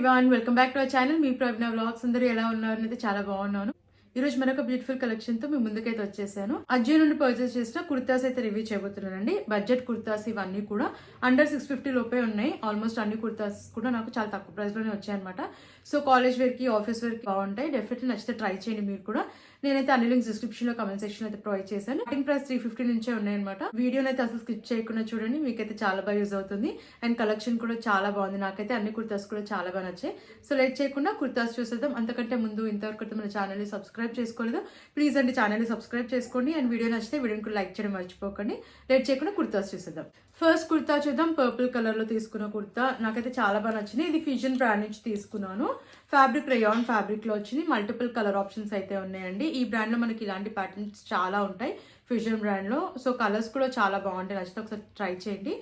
Everyone, welcome back to our channel. మీ Pragna vlogs. అందరూ ఎలా ఉన్నారు? అయితే చాలా బాగున్నాను. ఈ రోజు మరొక బ్యూటిఫుల్ కలెక్షన్ తో మీ ముందుకైతే వచ్చేసాను. అజియో నుండి పర్చేస్ చేసిన కుర్తాస్ అయితే రివ్యూ చేయబోతున్నానండి. బడ్జెట్ కుర్తాస్ ఇవన్నీ కూడా అండర్ 650 లోపే ఉన్నాయి. ఆల్మోస్ట్ అన్ని కుర్తాస్ కూడా నాకు చాలా తక్కువ ప్రైస్ లోనే వచ్చాయన్నమాట. సో కాలేజ్ వేర్ కి, ఆఫీస్ వేర్ కి బాగుంటాయి. డెఫినెట్లీ నచ్చితే ట్రై చేయండి మీరు కూడా. నేనైతే అన్ని లింక్స్ డిస్క్రిప్షన్ లో, కమెంట్ సెక్షన్ అయితే ప్రొవైడ్ చేశాను. స్టార్టింగ్ ప్రైస్ 350 నుంచే ఉన్నాయన్నమాట. వీడియోని అయితే అసలు స్కిప్ చేయకుండా చూడండి, మీకైతే చాలా బాగా యూజ్ అవుతుంది. అండ్ కలెక్షన్ కూడా చాలా బాగుంది. నాకైతే అన్ని కుర్తాస్ కూడా చాలా బాగా నచ్చాయి. సో లేట్ చేయకుండా కుర్తాస్ చూసేద్దాం. అంతకంటే ముందు ఇంతవరకు మన ఛానల్ ని సబ్స్క్రైబ్ చేసుకోలేదు, ప్లీజ్ అండి ఛానల్ ని సబ్స్క్రైబ్ చేసుకోండి. అండ్ వీడియో నచ్చితే వీడియోని లైక్ చేయడం మర్చిపోకండి. లేట్ చేయకుండా కుర్తాస్ చూసేద్దాం. ఫస్ట్ కుర్తా చూద్దాం. పర్పుల్ కలర్ లో తీసుకున్న కుర్తా నాకైతే చాలా బాగా నచ్చింది. ఇది ఫ్యూజన్ బ్రాండ్ నుంచి తీసుకున్నాను. ఫ్యాబ్రిక్ రేయాన్ ఫ్యాబ్రిక్ లో వచ్చింది. మల్టిపుల్ కలర్ ఆప్షన్స్ అయితే ఉన్నాయండి. ఈ బ్రాండ్ లో మనకి ఇలాంటి ప్యాటర్న్స్ చాలా ఉంటాయి ఫ్యూజన్ బ్రాండ్ లో. సో కలర్స్ కూడా చాలా బాగుంటాయి. నచ్చితే ఒకసారి ట్రై చేయండి.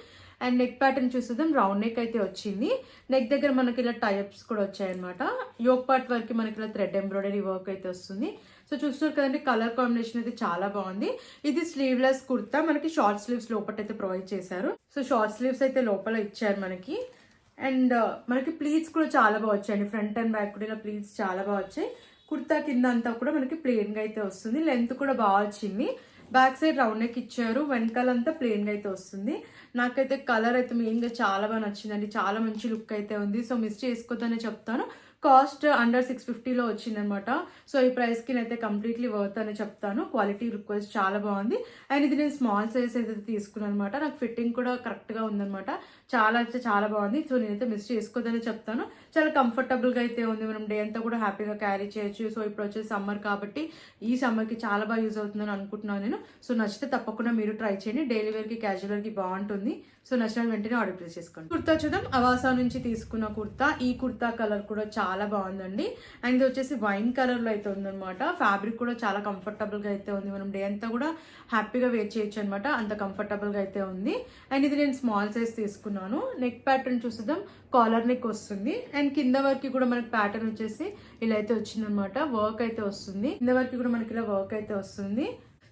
అండ్ నెక్ ప్యాటర్న్ చూసేద్దాం. రౌండ్ నెక్ అయితే వచ్చింది. నెక్ దగ్గర మనకి ఇలా టైప్స్ కూడా వచ్చాయన్నమాట. యోక్ పార్ట్ వరకు మనకి ఇలా థ్రెడ్ ఎంబ్రాయిడరీ వర్క్ అయితే వస్తుంది. సో చూస్తున్నారు కదండి, కలర్ కాంబినేషన్ అయితే చాలా బాగుంది. ఇది స్లీవ్లెస్ కుర్తా, మనకి షార్ట్ స్లీవ్స్ లోపల అయితే ప్రొవైడ్ చేశారు. సో షార్ట్ స్లీవ్స్ అయితే లోపల ఇచ్చారు మనకి. అండ్ మనకి ప్లీట్స్ కూడా చాలా బాగా వచ్చాయండి. ఫ్రంట్ అండ్ బ్యాక్ కూడా ఇలా ప్లీట్స్ చాలా బాగా వచ్చాయి. కుర్తా కింద అంతా కూడా మనకి ప్లెయిన్ గా అయితే వస్తుంది. లెంత్ కూడా బాగా వచ్చింది. బ్యాక్ సైడ్ రౌండ్ నెక్ ఇచ్చారు. వెనకాలంతా ప్లెయిన్ గా అయితే వస్తుంది. నాకైతే కలర్ అయితే మెయిన్ గా చాలా బాగా నచ్చిందండి. చాలా మంచి లుక్ అయితే ఉంది. సో మిస్ చేసుకోవద్దనే చెప్తాను. కాస్ట్ అండర్ 650 లో వచ్చిందనమాట. సో ఈ ప్రైస్ కి అయితే కంప్లీట్లీ వర్త్ అని చెప్తాను. క్వాలిటీ లుక్ వైజ్ చాలా బాగుంది. అండ్ ఇది నేను స్మాల్ సైజ్ అయితే తీసుకున్నాను అనమాట. నాకు ఫిట్టింగ్ కూడా కరెక్ట్ గా ఉందనమాట. చాలా అయితే చాలా బాగుంది. సో నేనైతే మిస్ చేసుకోవద్దని చెప్తాను. చాలా కంఫర్టబుల్ గా అయితే ఉంది. మనం డే అంతా కూడా హ్యాపీగా క్యారీ చేయొచ్చు. సో ఇప్పుడు వచ్చేసి సమ్మర్ కాబట్టి ఈ సమ్మర్ కి చాలా బాగా యూజ్ అవుతుందని అనుకుంటున్నాను నేను. సో నచ్చితే తప్పకుండా మీరు ట్రై చేయండి. డైలీ వేర్ కి, క్యాజువల్ వేర్ కి బాగుంటుంది. సో నచ్చిన వెంటనే ఆర్డర్ ప్లేస్ చేసుకోండి. కుర్తా చూద్దాం. అవాసా నుంచి తీసుకున్న కుర్తా. ఈ కుర్తా కలర్ కూడా చాలా బాగుందండి. అండ్ ఇది వచ్చేసి వైన్ కలర్ లో అయితే ఉందన్నమాట. ఫ్యాబ్రిక్ కూడా చాలా కంఫర్టబుల్ గా అయితే ఉంది. మనం డే అంతా కూడా హ్యాపీగా వేర్ చేయొచ్చు అనమాట. అంత కంఫర్టబుల్ గా అయితే ఉంది. అండ్ ఇది నేను స్మాల్ సైజ్ తీసుకున్నాను. నెక్ ప్యాటర్న్ చూద్దాం. కాలర్ నెక్ వస్తుంది. అండ్ కింద వరకు కూడా మనకి ప్యాటర్న్ వచ్చేసి ఇలా అయితే వచ్చింది అనమాట. వర్క్ అయితే వస్తుంది. కింద వరకు కూడా మనకి ఇలా వర్క్ అయితే వస్తుంది.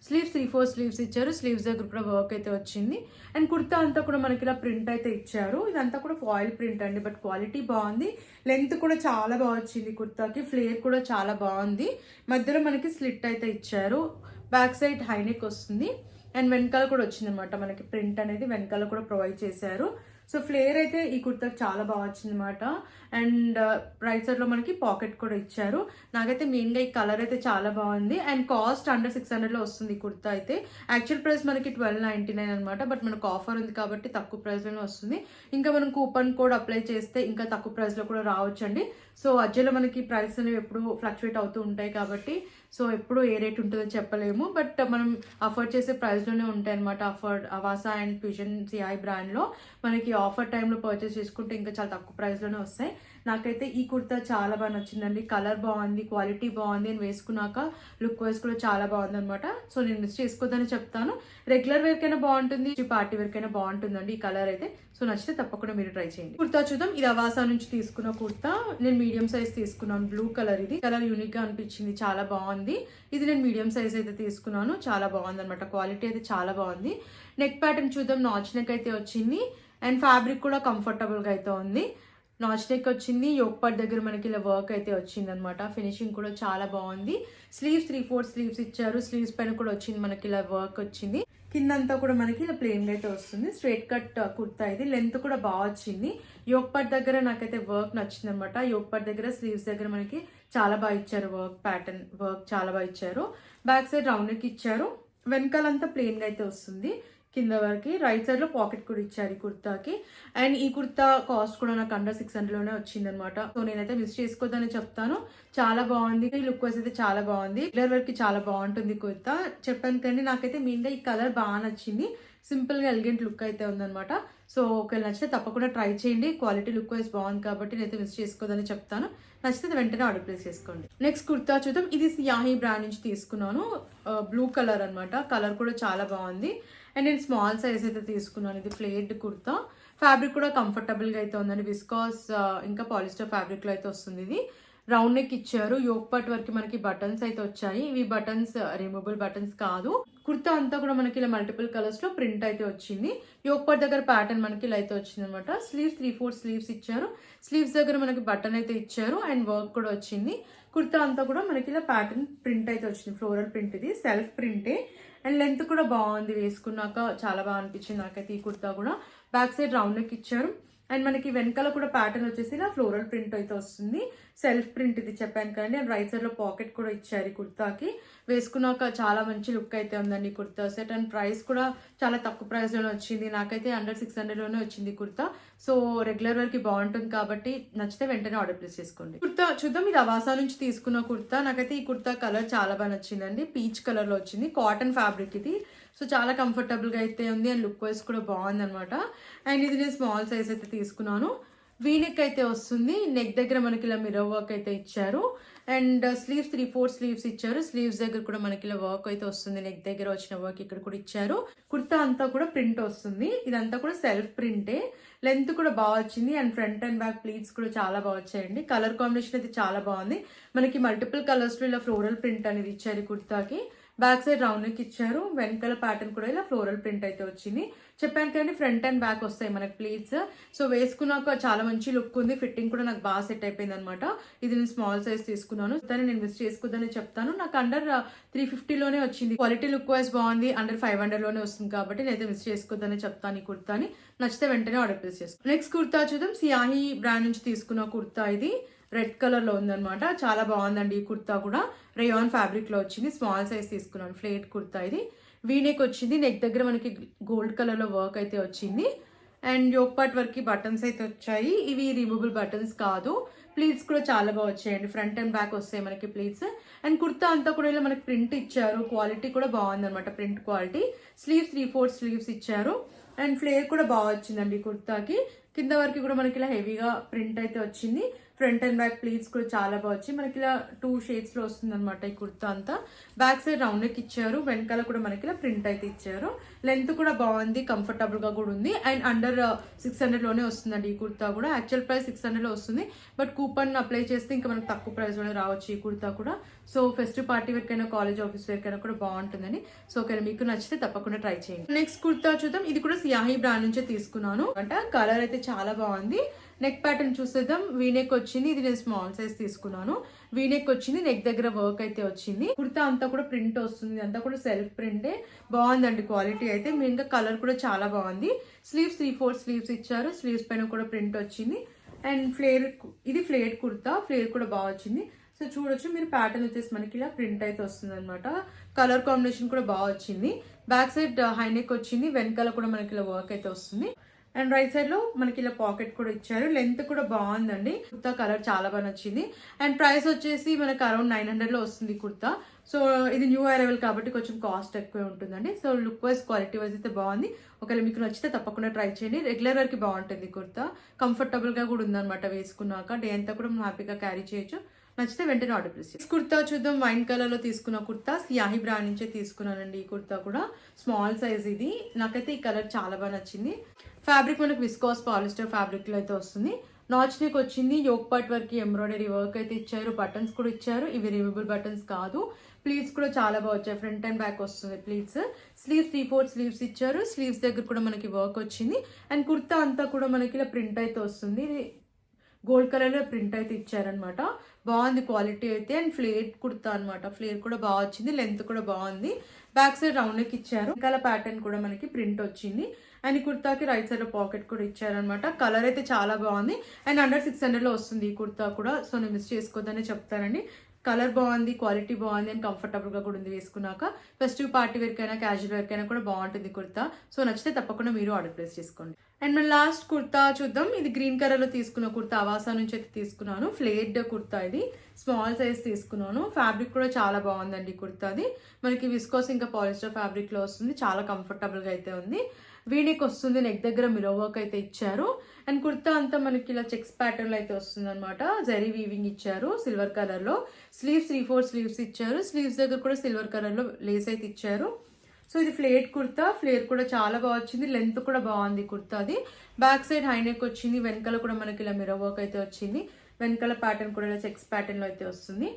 స్లీవ్స్ 3-4 స్లీవ్స్ ఇచ్చారు. స్లీవ్స్ దగ్గర కూడా వర్క్ అయితే వచ్చింది. అండ్ కుర్తా అంతా కూడా మనకి ఇలా ప్రింట్ అయితే ఇచ్చారు. ఇదంతా కూడా ఫాయిల్ ప్రింట్ అండి, బట్ క్వాలిటీ బాగుంది. లెంత్ కూడా చాలా బాగా వచ్చింది కుర్తాకి. ఫ్లేర్ కూడా చాలా బాగుంది. మధ్యలో మనకి స్లిట్ అయితే ఇచ్చారు. బ్యాక్ సైడ్ హైనెక్ వస్తుంది. అండ్ వెనకాల కూడా వచ్చింది అనమాట. మనకి ప్రింట్ అనేది వెనకాల కూడా ప్రొవైడ్ చేశారు. సో ఫ్లేర్ అయితే ఈ కుర్తాకి చాలా బాగా వచ్చింది అనమాట. అండ్ రైట్ సైడ్ లో మనకి పాకెట్ కూడా ఇచ్చారు. నాకైతే మెయిన్ గా ఈ కలర్ అయితే చాలా బాగుంది. అండ్ కాస్ట్ అండర్ 600 లో వస్తుంది ఈ కుర్తా అయితే. యాక్చువల్ ప్రైస్ మనకి 1299 అనమాట. బట్ మనకు ఆఫర్ ఉంది కాబట్టి తక్కువ ప్రైస్ లోనే వస్తుంది. ఇంకా మనం కూపన్ కోడ్ అప్లై చేస్తే ఇంకా తక్కువ ప్రైస్ లో కూడా రావచ్చండి. సో అజ్జలో మనకి ప్రైస్ అనేవి ఎప్పుడు ఫ్లక్చువేట్ అవుతూ ఉంటాయి కాబట్టి సో ఎప్పుడు ఏ రేట్ ఉంటుందో చెప్పలేము. బట్ మనం అఫోర్డ్ చేసే ప్రైస్ లోనే ఉంటాయి అనమాట. Avasa and fusion CI brand లో మనకి ఆఫర్ టైంలో పర్చేస్ చేసుకుంటే ఇంకా చాలా తక్కువ ప్రైస్ లోనే వస్తాయి. నాకైతే ఈ కుర్తా చాలా బాగా నచ్చిందండి. కలర్ బాగుంది, క్వాలిటీ బాగుంది. నేను వేసుకున్నాక లుక్ వైజ్ కూడా చాలా బాగుంది అనమాట. సో నేను మిస్ చేసుకోవద్దని చెప్తాను. రెగ్యులర్ వేర్ కైనా బాగుంటుంది, పార్టీ వేర్ కైనా బాగుంటుందండి ఈ కలర్ అయితే. సో నచ్చితే తప్పకుండా మీరు ట్రై చేయండి. కుర్తా చూద్దాం. ఇది అవాసా నుంచి తీసుకున్న కుర్తా. నేను మీడియం సైజ్ తీసుకున్నాను. Blue colour. ఇది కలర్ యూనిక్ గా అనిపించింది, చాలా బాగుంది. ఇది నేను మీడియం సైజ్ అయితే తీసుకున్నాను. చాలా బాగుంది అనమాట. క్వాలిటీ అయితే చాలా బాగుంది. నెక్ ప్యాటర్న్ చూద్దాం. నాచ్ నెక్ అయితే వచ్చింది. అండ్ ఫ్యాబ్రిక్ కూడా కంఫర్టబుల్ గా అయితే ఉంది. నాచ్ నెక్ వచ్చింది. యోక్ పార్ట్ దగ్గర మనకి ఇలా వర్క్ అయితే వచ్చింది అనమాట. ఫినిషింగ్ కూడా చాలా బాగుంది. స్లీవ్స్ 3-4 స్లీవ్స్ ఇచ్చారు. స్లీవ్స్ పైన కూడా వచ్చింది మనకి ఇలా వర్క్ వచ్చింది. కిందంతా కూడా మనకి ఇలా ప్లెయిన్ అయితే వస్తుంది. స్ట్రైట్ కట్ కుర్తా ఇది. లెంత్ కూడా బాగా వచ్చింది. యోక్ పార్ట్ దగ్గర నాకైతే వర్క్ నచ్చింది అనమాట. యోక్ పార్ట్ దగ్గర స్లీవ్స్ దగ్గర మనకి చాలా బాగా ఇచ్చారు. వర్క్ ప్యాటర్న్ వర్క్ చాలా బాగా ఇచ్చారు. బ్యాక్ సైడ్ రౌండ్ నెక్ ఇచ్చారు. వెనకాలంతా ప్లెయిన్ గా అయితే వస్తుంది. కింద వరకు రైట్ సైడ్ లో పాకెట్ కూడా ఇచ్చారు ఈ కుర్తాకి. అండ్ ఈ కుర్తా కాస్ట్ కూడా నాకు అండర్ 600 లోనే వచ్చింది అనమాట. సో నేనైతే మిస్ చేసుకోవద్దని చెప్తాను. చాలా బాగుంది. ఈ లుక్ వైజ్ అయితే చాలా బాగుంది. రెగ్యులర్ వేర్ కి చాలా బాగుంటుంది కుర్తా. చెప్పాను కానీ నాకైతే మెయిన్ గా ఈ కలర్ బాగా నచ్చింది. సింపుల్ గా ఎలిగెంట్ లుక్ అయితే ఉందన్నమాట. సో ఒకవేళ నచ్చితే తప్పకుండా ట్రై చేయండి. క్వాలిటీ లుక్ వైజ్ బాగుంది కాబట్టి నేనైతే మిస్ చేసుకోదని చెప్తాను. నచ్చితే వెంటనే ఆర్డర్ ప్లేస్ చేసుకోండి. నెక్స్ట్ కుర్తా చూద్దాం. ఇది సియాహి బ్రాండ్ నుంచి తీసుకున్నాను. బ్లూ కలర్ అనమాట. కలర్ కూడా చాలా బాగుంది. అండ్ నేను స్మాల్ సైజ్ అయితే తీసుకున్నాను. ఇది ఫ్లేర్డ్ కుర్తా. ఫ్యాబ్రిక్ కూడా కంఫర్టబుల్ గా అయితే ఉందండి. విస్కాస్ ఇంకా పాలిస్టర్ ఫ్యాబ్రిక్ లో అయితే వస్తుంది ఇది. రౌండ్ నెక్ ఇచ్చారు. యోక్ పార్ట్ వరకు మనకి బటన్స్ అయితే వచ్చాయి. ఇవి బటన్స్ రిమూవబుల్ బటన్స్ కాదు. కుర్తా అంతా కూడా మనకి ఇలా మల్టిపుల్ కలర్స్ లో ప్రింట్ అయితే వచ్చింది. యోక్ పార్ట్ దగ్గర ప్యాటర్న్ మనకి ఇలా అయితే వచ్చింది అనమాట. స్లీవ్స్ 3/4 స్లీవ్స్ ఇచ్చారు. స్లీవ్స్ దగ్గర మనకి బటన్ అయితే ఇచ్చారు అండ్ వర్క్ కూడా వచ్చింది. కుర్తా అంతా కూడా మనకి ఇలా ప్యాటర్న్ ప్రింట్ అయితే వచ్చింది. ఫ్లోరల్ ప్రింట్, ఇది సెల్ఫ్ ప్రింటే అండ్ లెంత్ కూడా బాగుంది. వేసుకున్నాక చాలా బాగా అనిపించింది నాకైతే ఈ కుర్తా కూడా. బ్యాక్ సైడ్ రౌండ్ నెక్ ఇచ్చారు అండ్ మనకి వెనకాల కూడా ప్యాటర్న్ వచ్చేసి ఇలా ఫ్లోరల్ ప్రింట్ అయితే వస్తుంది. సెల్ఫ్ ప్రింట్ ఇది చెప్పాను కదండి. అండ్ రైట్ సైడ్ లో పాకెట్ కూడా ఇచ్చారు ఈ కుర్తాకి. వేసుకున్నాక చాలా మంచి లుక్ అయితే ఉందండి ఈ కుర్తా సెట్. అండ్ ప్రైస్ కూడా చాలా తక్కువ ప్రైస్ లోనే వచ్చింది. నాకైతే అండర్ 600 లోనే వచ్చింది కుర్తా. సో రెగ్యులర్ వేర్ కి బాగుంటుంది కాబట్టి నచ్చితే వెంటనే ఆర్డర్ ప్లేస్ చేసుకోండి. కుర్తా చూద్దాం. ఇది అవాసా నుంచి తీసుకున్న కుర్తా. నాకైతే ఈ కుర్తా కలర్ చాలా బాగా నచ్చిందండి. పీచ్ కలర్ లో వచ్చింది. కాటన్ ఫ్యాబ్రిక్ ఇది. సో చాలా కంఫర్టబుల్ గా అయితే ఉంది అండ్ లుక్ వైజ్ కూడా బాగుంది అనమాట. అండ్ ఇది నేను స్మాల్ సైజ్ అయితే తీసుకున్నాను. వీనెక్ అయితే వస్తుంది. నెక్ దగ్గర మనకి ఇలా మిర్రర్ వర్క్ అయితే ఇచ్చారు అండ్ స్లీవ్స్ 3/4 స్లీవ్స్ ఇచ్చారు. స్లీవ్స్ దగ్గర కూడా మనకి ఇలా వర్క్ అయితే వస్తుంది. నెక్ దగ్గర వచ్చిన వర్క్ ఇక్కడ కూడా ఇచ్చారు. కుర్తా అంతా కూడా ప్రింట్ వస్తుంది. ఇదంతా కూడా సెల్ఫ్ ప్రింటే. లెంత్ కూడా బాగా వచ్చింది and front and back pleats కూడా చాలా బాగా వచ్చాయండి. కలర్ కాంబినేషన్ అయితే చాలా బాగుంది. మనకి మల్టిపుల్ కలర్స్ లో ఇలా ఫ్లోరల్ ప్రింట్ అనేది ఇచ్చారు ఈ కుర్తాకి. బ్యాక్ సైడ్ రౌండ్ నెక్ ఇచ్చారు. వెనకాల ప్యాటర్న్ కూడా ఇలా ఫ్లోరల్ ప్రింట్ అయితే వచ్చింది. చెప్పాను కానీ ఫ్రంట్ అండ్ బ్యాక్ వస్తాయి మనకి ప్లీట్స్. సో వేసుకున్నాక చాలా మంచి లుక్ ఉంది. ఫిట్టింగ్ కూడా నాకు బాగా సెట్ అయిపోయింది అనమాట. ఇది నేను స్మాల్ సైజ్ తీసుకున్నాను. దాన్ని నేను మిస్ చేసుకోద్దని చెప్తాను. నాకు అండర్ 350 లోనే వచ్చింది. క్వాలిటీ లుక్ వైజ్ బాగుంది. అండర్ 500 లోనే వస్తుంది కాబట్టి నేనైతే మిస్ చేసుకోద్దని చెప్తాను ఈ కుర్తాని. నచ్చితే వెంటనే ఆర్డర్ ప్లేస్ చేసుకో. నెక్స్ట్ కుర్తా చూద్దాం. సియాహి బ్రాండ్ నుంచి తీసుకున్న కుర్తా ఇది. రెడ్ కలర్ లో ఉందన్నమాట. చాలా బాగుందండి ఈ కుర్తా కూడా. రేయాన్ ఫ్యాబ్రిక్ లో వచ్చింది. స్మాల్ సైజ్ తీసుకున్నాను. ఫ్లేట్ కుర్తా ఇది. వీనెక్ వచ్చింది. నెక్ దగ్గర మనకి గోల్డ్ కలర్ లో వర్క్ అయితే వచ్చింది అండ్ యోక్ పార్ట్ వరకు బటన్స్ అయితే వచ్చాయి. ఇవి రిమూవబుల్ బటన్స్ కాదు. ప్లీట్స్ కూడా చాలా బాగా వచ్చాయండి. ఫ్రంట్ అండ్ బ్యాక్ వస్తాయి మనకి ప్లీట్స్. అండ్ కుర్తా అంతా కూడా ఇలా మనకి ప్రింట్ ఇచ్చారు. క్వాలిటీ కూడా బాగుంది అనమాట. Print quality. స్లీవ్స్ 3/4 స్లీవ్స్ ఇచ్చారు అండ్ ఫ్లేర్ కూడా బాగా వచ్చిందండి కుర్తాకి. కింద వరకు కూడా మనకి ఇలా హెవీగా ప్రింట్ అయితే వచ్చింది. ఫ్రంట్ అండ్ బ్యాక్ ప్లీట్స్ కూడా చాలా బాగా వచ్చి మనకి ఇలా 2 షేడ్స్ లో వస్తుంది అనమాట ఈ కుర్తా అంతా. బ్యాక్ సైడ్ రౌండ్ నెక్ ఇచ్చారు. వెనకాల కూడా మనకి ఇలా ప్రింట్ అయితే ఇచ్చారు. లెంత్ కూడా బాగుంది. కంఫర్టబుల్ గా కూడా ఉంది అండ్ అండర్ 600 లోనే వస్తుందండి ఈ కుర్తా కూడా. యాక్చువల్ ప్రైస్ 600 లో వస్తుంది బట్ కూపన్ అప్లై చేస్తే ఇంకా మనకి తక్కువ ప్రైస్ లోనే రావచ్చు ఈ కుర్తా కూడా. సో ఫెస్టివ్ పార్టీ వేర్ కైనా కాలేజ్ ఆఫీస్ వేర్ కైనా కూడా బాగుంటుందని. సో ఓకే, మీకు నచ్చితే తప్పకుండా ట్రై చేయండి. నెక్స్ట్ కుర్తా చూద్దాం. ఇది కూడా సియాహి బ్రాండ్ నుంచే తీసుకున్నాను అంటే కలర్ అయితే చాలా బాగుంది. నెక్ ప్యాటర్న్ చూసేద్దాం. వీనెక్ వచ్చింది. ఇది నేను స్మాల్ సైజ్ తీసుకున్నాను. వీనెక్ వచ్చింది. నెక్ దగ్గర వర్క్ అయితే వచ్చింది. కుర్తా అంతా కూడా ప్రింట్ వస్తుంది. అంతా కూడా సెల్ఫ్ ప్రింటే. బాగుందండి క్వాలిటీ అయితే. మెయిన్ గా కలర్ కూడా చాలా బాగుంది. స్లీవ్స్ 3/4 స్లీవ్స్ ఇచ్చారు. స్లీవ్స్ పైన కూడా ప్రింట్ వచ్చింది అండ్ ఫ్లేర్, ఇది ఫ్లేర్ కుర్తా. ఫ్లేర్ కూడా బాగా వచ్చింది. సో చూడొచ్చు మీరు. ప్యాటర్న్ వచ్చేసి మనకి ఇలా ప్రింట్ అయితే వస్తుంది అనమాట. కలర్ కాంబినేషన్ కూడా బాగా వచ్చింది. బ్యాక్ సైడ్ హై నెక్ వచ్చింది. వెనకాల కూడా మనకి ఇలా వర్క్ అయితే వస్తుంది అండ్ రైట్ సైడ్ లో మనకి ఇలా పాకెట్ కూడా ఇచ్చారు. లెంత్ కూడా బాగుందండి. కుర్తా కలర్ చాలా బాగా నచ్చింది అండ్ ప్రైస్ వచ్చేసి మనకి అరౌండ్ 900 లో వస్తుంది కుర్తా. సో ఇది న్యూ అరైవల్ కాబట్టి కొంచెం కాస్ట్ ఎక్కువే ఉంటుందండి. So look wise quality wise అయితే బాగుంది. ఒకవేళ మీకు నచ్చితే తప్పకుండా ట్రై చేయండి. రెగ్యులర్ వేర్ కి బాగుంటుంది కుర్తా. కంఫర్టబుల్ గా కూడా ఉందన్నమాట. వేసుకున్నాక డే అంతా కూడా మనం హ్యాపీగా క్యారీ చేయొచ్చు. నచ్చితే వెంటనే ఆర్డర్ ప్లేస్ చేయండి. కుర్తా చూద్దాం. వైన్ కలర్ లో తీసుకున్న కుర్తా. సియాహి బ్రాండ్ నుంచే తీసుకున్నానండి ఈ కుర్తా కూడా. స్మాల్ సైజ్ ఇది. నాకైతే ఈ కలర్ చాలా బాగా నచ్చింది. ఫ్యాబ్రిక్ మనకు విస్కాస్ పాలిస్టర్ ఫ్యాబ్రిక్ లో అయితే వస్తుంది. నాచ్ నెక్ వచ్చింది. యోక్ పార్ట్ వరకు ఎంబ్రాయిడరీ వర్క్ అయితే ఇచ్చారు. బటన్స్ కూడా ఇచ్చారు. ఇవి రిమూవబుల్ బటన్స్ కాదు. ప్లీట్స్ కూడా చాలా బాగా వచ్చాయి. ఫ్రంట్ అండ్ బ్యాక్ వస్తుంది ప్లీట్స్. స్లీవ్స్ 3/4 స్లీవ్స్ ఇచ్చారు. స్లీవ్స్ దగ్గర కూడా మనకి వర్క్ వచ్చింది అండ్ కుర్తా అంతా కూడా మనకి ఇలా ప్రింట్ అయితే వస్తుంది. గోల్డ్ కలర్ లో ప్రింట్ అయితే ఇచ్చారనమాట. బాగుంది క్వాలిటీ అయితే. అండ్ ఫ్లేర్ కుర్తా అనమాట. ఫ్లేర్ కూడా బాగా వచ్చింది. లెంత్ కూడా బాగుంది. బ్యాక్ సైడ్ రౌండ్ నెక్ ఇచ్చారు. వెనకాల ప్యాటర్న్ కూడా మనకి ప్రింట్ వచ్చింది అండ్ ఈ కుర్తాకి రైట్ సైడ్ లో పాకెట్ కూడా ఇచ్చారనమాట. కలర్ అయితే చాలా బాగుంది అండ్ అండర్ 600 లో వస్తుంది ఈ కుర్తా కూడా. సో నేను మిస్ చేసుకోవద్దని చెప్తానండి. కలర్ బాగుంది. క్వాలిటీ బాగుంది అండ్ కంఫర్టబుల్ గా కూడా ఉంది వేసుకున్నాక. ఫెస్టివ్ పార్టీ వేర్ కైనా క్యాజువల్ వేర్ కైనా కూడా బాగుంటుంది కుర్తా. సో నచ్చితే తప్పకుండా మీరు ఆర్డర్ ప్లేస్ చేసుకోండి. అండ్ మన లాస్ట్ కుర్తా చూద్దాం. ఇది గ్రీన్ కలర్ లో తీసుకున్న కుర్తా. అవాసా నుంచి అయితే తీసుకున్నాను. ఫ్లేడ్ కుర్తా ఇది. స్మాల్ సైజ్ తీసుకున్నాను. ఫ్యాబ్రిక్ కూడా చాలా బాగుందండి కుర్తాది. మనకి విస్కోస్ ఇంకా పాలిస్టర్ ఫ్యాబ్రిక్ లో వస్తుంది. చాలా కంఫర్టబుల్ గా అయితే ఉంది. వీనెక్ వస్తుంది. నెక్ దగ్గర మిర్రర్ వర్క్ అయితే ఇచ్చారు అండ్ కుర్తా అంతా మనకి ఇలా చెక్స్ ప్యాటర్న్ లో అయితే వస్తుంది అనమాట. జరీ వీవింగ్ ఇచ్చారు సిల్వర్ కలర్ లో. స్లీవ్స్ 3/4 స్లీవ్స్ ఇచ్చారు. స్లీవ్స్ దగ్గర కూడా సిల్వర్ కలర్ లో లేస్ అయితే ఇచ్చారు. సో ఇది ఫ్లేట్ కుర్తా. ఫ్లేర్ కూడా చాలా బాగా వచ్చింది. లెంత్ కూడా బాగుంది కుర్తాది. బ్యాక్ సైడ్ హై నెక్ వచ్చింది. వెనకాల కూడా మనకి ఇలా మిర్రర్ వర్క్ అయితే వచ్చింది. వెనకాల ప్యాటర్న్ కూడా ఇలా చెక్స్ ప్యాటర్న్లో అయితే వస్తుంది.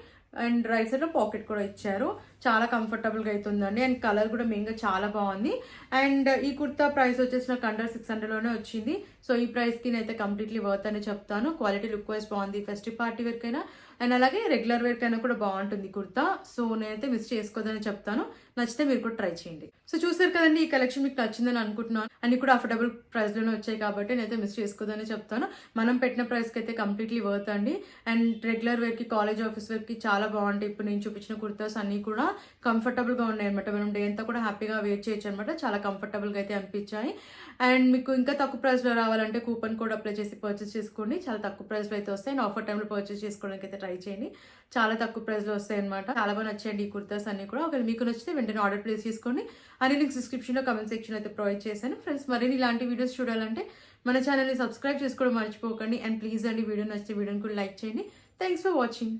అండ్ రైట్ సైడ్లో పాకెట్ కూడా ఇచ్చారు. చాలా కంఫర్టబుల్గా అయితే ఉందండి. అండ్ కలర్ కూడా మెయిన్గా చాలా బాగుంది. అండ్ ఈ కుర్తా ప్రైస్ వచ్చేసి నాకు అండర్ 600లోనే వచ్చింది. సో ఈ ప్రైస్కి నేనైతే కంప్లీట్లీ వర్త్ అని చెప్తాను. క్వాలిటీ లుక్ వైజ్ బాగుంది. ఫెస్టివ్ పార్టీ వేర్కైనా అండ్ అలాగే రెగ్యులర్ వేర్కైనా కూడా బాగుంటుంది కుర్తా. సో నేనైతే మిస్ చేసుకోదని చెప్తాను. నచ్చితే మీరు కూడా ట్రై చేయండి. సో చూసారు కదండి, ఈ కలెక్షన్ మీకు నచ్చిందని అనుకుంటున్నాను. అన్ని కూడా అఫోర్డబుల్ ప్రైస్లోనే వచ్చాయి కాబట్టి నేనైతే మిస్ చేసుకోదని చెప్తాను. మనం పెట్టిన ప్రైస్కి అయితే కంప్లీట్లీ వర్త్ అండి. అండ్ రెగ్యులర్ వేర్కి, కాలేజ్ ఆఫీస్ వేర్కి చాలా బాగుంటాయి. ఇప్పుడు నేను చూపించిన కుర్తాస్ అన్నీ కూడా కంఫర్టబుల్గా ఉన్నాయి అనమాట. మనం డే అంతా కూడా హ్యాపీగా వేర్ చేయొచ్చు అనమాట. చాలా కంఫర్టబుల్గా అయితే అనిపించాయి. అండ్ మీకు ఇంకా తక్కువ ప్రైస్లో రావాలంటే కూపన్ కోడ్ అప్లై చేసి పర్చేస్ చేసుకోండి. చాలా తక్కువ ప్రైస్లో అయితే వస్తాయి. అండ్ ఆఫర్ టైంలో పర్చేస్ చేసుకోవడానికి అయితే ట్రై చేయండి. చాలా తక్కువ ప్రైస్లో వస్తాయి అనమాట. చాలా బాగా నచ్చాయండి ఈ కుర్తాస్ అన్ని కూడా. ఒకవేళ మీకు నచ్చితే వెంటనే ఆర్డర్ ప్లేస్ చేసుకోండి. అని లింక్స్ డిస్క్రిప్షన్లో కమెంట్ సెక్షన్ అయితే ప్రొవైడ్ చేశాను. ఫ్రెండ్స్, మరిన్ని ఇలాంటి వీడియోస్ చూడాలంటే మన ఛానల్ని సబ్స్క్రైబ్ చేసుకోవడం మర్చిపోకండి. అండ్ ప్లీజ్ అండి, వీడియో నచ్చితే వీడియోని కూడా లైక్ చేయండి. Thanks for watching.